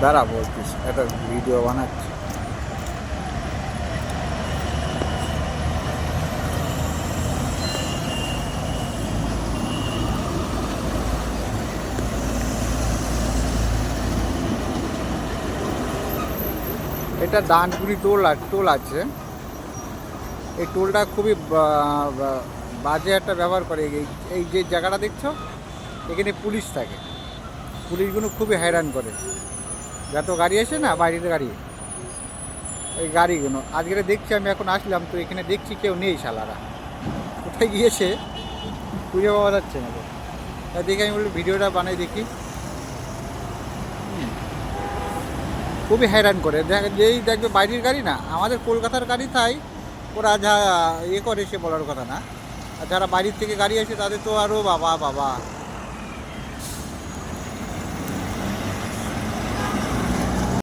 দাঁড়া বলছিস, একটা ভিডিও বানাচ্ছি। এটা ডানকুনি টোল আছে। এই টোলটা খুবই বাজে একটা ব্যবহার করে। এই যে জায়গাটা দেখছো, এখানে পুলিশ থাকে। পুলিশগুলো খুবই হয়রান করে। যত গাড়ি আসে না, বাইরের গাড়ি, ওই গাড়িগুলো আজকে দেখছি। আমি এখন আসলাম তো এখানে দেখছি কেউ নেই, শালারা কোথায় গিয়েছে খুঁজে পাওয়া যাচ্ছে না। তাই দেখে আমি বলি ভিডিওটা বানাই দেখি। খুবই হয়রান করে। যেই দেখবে বাইরের গাড়ি না, আমাদের কলকাতার গাড়ি, তাই ওরা যা করে সে বলার কথা না। আর যারা বাইরের থেকে গাড়ি আসে তাদের তো আরও বাবা বাবা